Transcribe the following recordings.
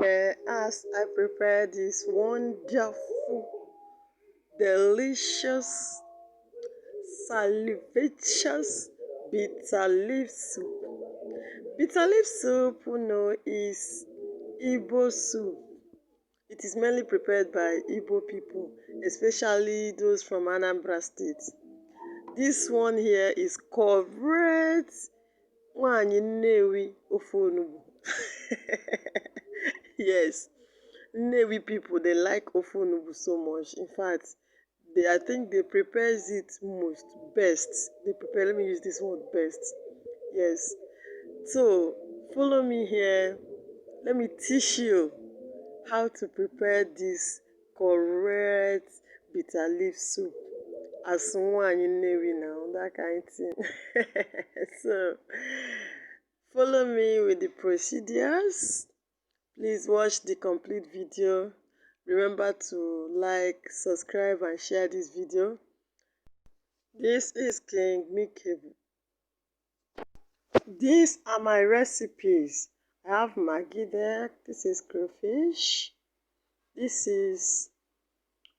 as I prepare this wonderful, delicious, salivacious bitter leaf soup. Bitter leaf soup, is Igbo soup. It is mainly prepared by Igbo people, especially those from Anambra State. This one here is correct Nwanyi Nnewi Onugbu. Yes, Nnewi people, they like Onugbu so much. In fact, I think they prepare it best. They prepare, let me use this word, best. Yes. So, follow me here. Let me teach you how to prepare this correct bitter leaf soup. As one you Nnewi now, that kind of thing. So, follow me with the procedures. Please watch the complete video. Remember to like, subscribe, and share this video. This is King Mikebu. These are my recipes. I have Maggi there. This is crayfish. This is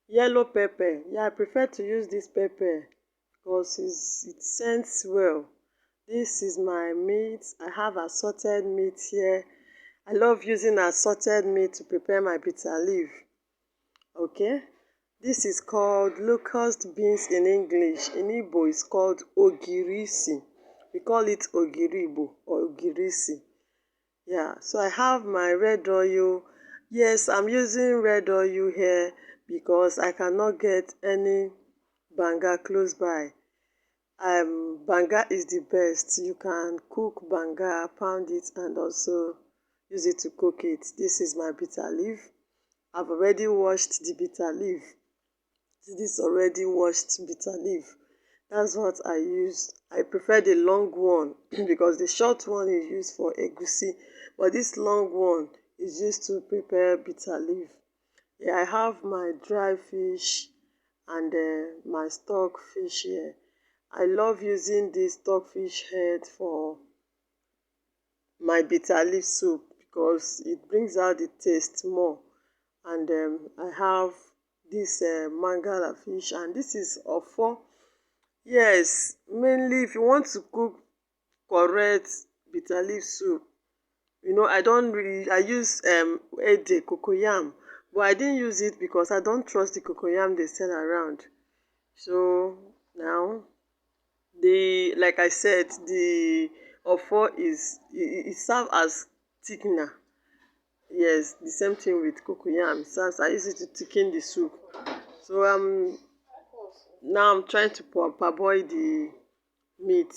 yellow pepper. Yeah, I prefer to use this pepper because it scents well. This is my meat. I have assorted meat here. I love using assorted meat to prepare my bitter leaf. Okay, this is called locust beans in English. In Igbo, it's called ogirisi. We call it ogiribo or ogirisi. Yeah, so I have my red oil. Yes, I'm using red oil here because I cannot get any banga close by. Banga is the best. You can cook banga, pound it, and also use it to cook it. This is my bitter leaf. I've already washed the bitter leaf. This already washed bitter leaf. That's what I use. I prefer the long one because the short one is used for egusi, but this long one is used to prepare bitter leaf. Yeah, I have my dry fish and my stock fish here. I love using this stockfish head for my bitter leaf soup because it brings out the taste more. And I have this mangala fish, and this is ofo. Yes, mainly if you want to cook correct bitter leaf soup, I use ede cocoyam, but I didn't use it because I don't trust the cocoyam they sell around. So now, like I said, the ofo it serves as thickener. Yes, the same thing with cocoyam. I use it to thicken the soup. So now I'm trying to parboil the meat.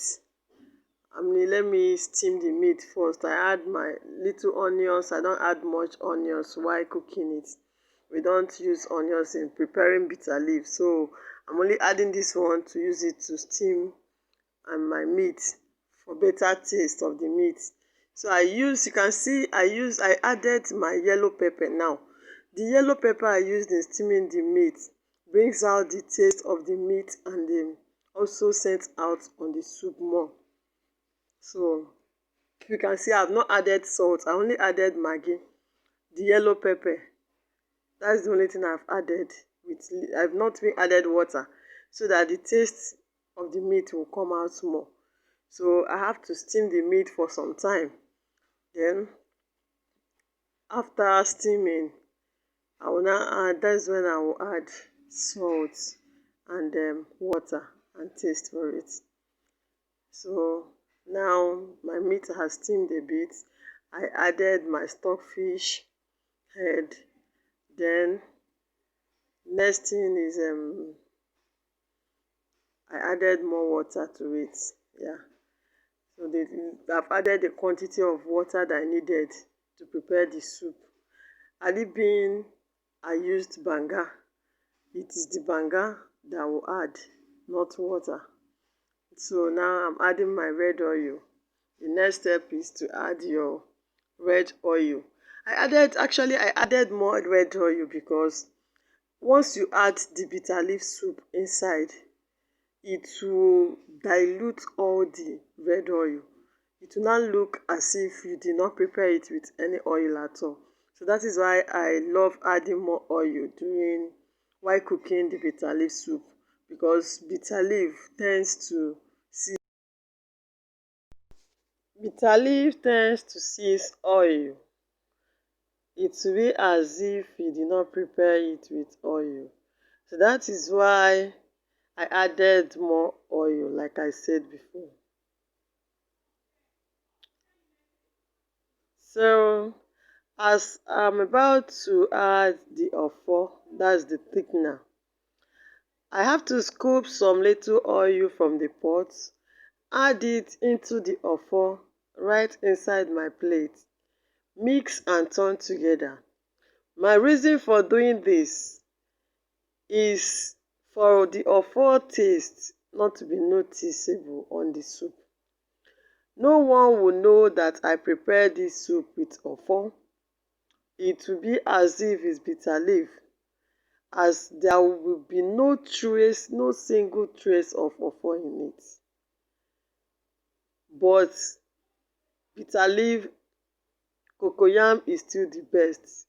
Let me steam the meat first. I add my little onions. I don't add much onions while cooking it. We don't use onions in preparing bitter leaf. So I'm only adding this one to use it to steam my meat for better taste of the meat. So you can see I added my yellow pepper now. The yellow pepper I used in steaming the meat brings out the taste of the meat and also sends out on the soup more. So you can see I've not added salt. I only added Maggi. The yellow pepper, that's the only thing I've added. I've not even added water so that the taste of the meat will come out more. So I have to steam the meat for some time. Then after steaming, that's when I will add salt and water and taste for it. So now my meat has steamed a bit. I added my stockfish head. Then next thing is I added more water to it. Yeah. So I've added the quantity of water that I needed to prepare the soup. Had it been I used banga, it is the banga that I will add, not water. So now I'm adding my red oil. The next step is to add your red oil. I added more red oil because once you add the bitter leaf soup inside, it will dilute all the red oil. It will not look as if you did not prepare it with any oil at all. So that is why I love adding more oil during while cooking the bitter leaf soup, because bitter leaf tends to seize oil. It will be as if you did not prepare it with oil. So that is why I added more oil, like I said before. So as I'm about to add the ofo, that's the thickener, I have to scoop some little oil from the pot, add it into the ofo right inside my plate, mix and turn together. My reason for doing this is for the ofo taste not to be noticeable on the soup. No one will know that I prepared this soup with ofo. It will be as if it's bitter leaf, as there will be no trace, no single trace of ofo in it. But bitter leaf cocoyam is still the best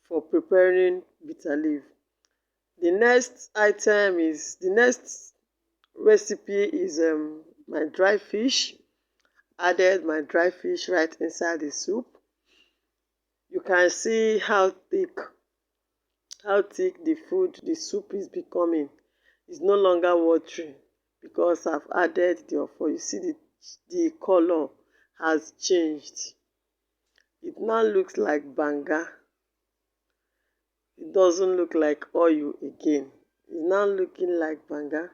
for preparing bitter leaf. The next recipe is my dry fish. Added my dry fish right inside the soup. You can see how thick the soup is becoming. It's no longer watery because I've added the ofo. You see the color has changed. It now looks like banga. It doesn't look like oil again. It's now looking like banga.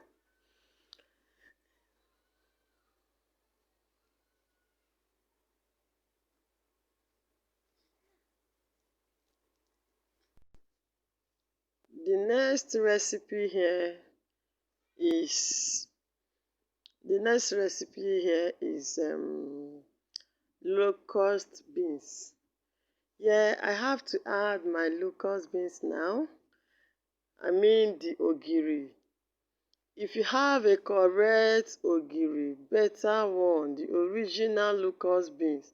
The next recipe here is locust beans. Yeah, I have to add my locust beans now. I mean the ogiri. If you have a correct ogiri, better one, the original locust beans,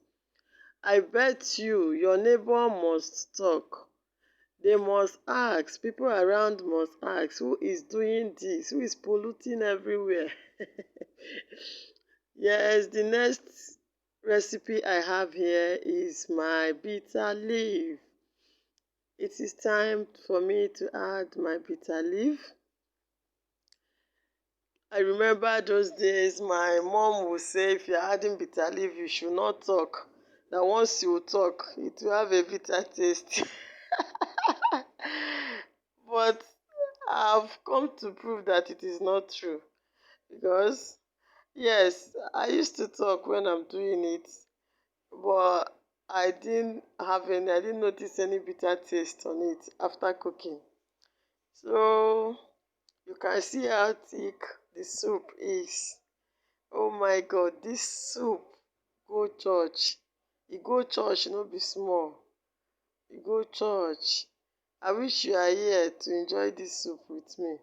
I bet your neighbor must talk. They must ask, people around must ask, who is doing this? Who is polluting everywhere? Yes, the next recipe I have here is my bitter leaf. It is time for me to add my bitter leaf. I remember those days my mom would say if you're adding bitter leaf, you should not talk. That once you talk, it will have a bitter taste. But I've come to prove that it is not true. Because, yes, I used to talk when I'm doing it, but I didn't notice any bitter taste on it after cooking. So you can see how thick the soup is. Oh my God, this soup go church. E go church, no be small. E go church. I wish you are here to enjoy this soup with me.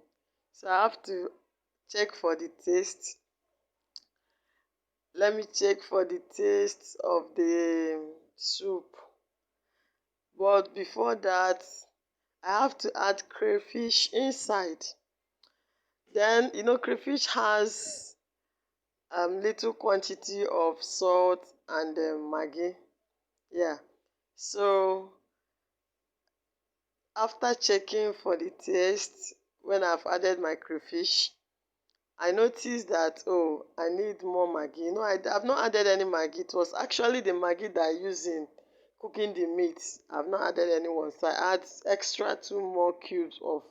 So I have to check for the taste. Let me check for the taste of the soup. But before that, I have to add crayfish inside. Then, crayfish has little quantity of salt and maggi. Yeah. So after checking for the taste, when I've added my crayfish, I noticed that, oh, I need more maggi. I've not added any maggi. It was actually the maggi that I use in cooking the meat. I've not added any one. So I add extra 2 more cubes of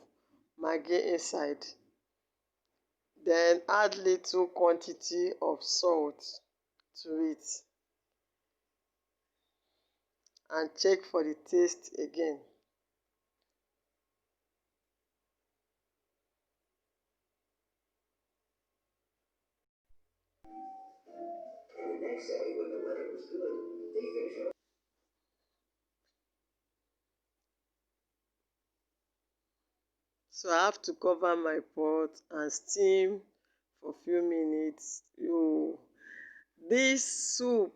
maggi inside. Then add little quantity of salt to it and check for the taste again. And the next day, when the weather was good, they finished. So I have to cover my pot and steam for a few minutes. This soup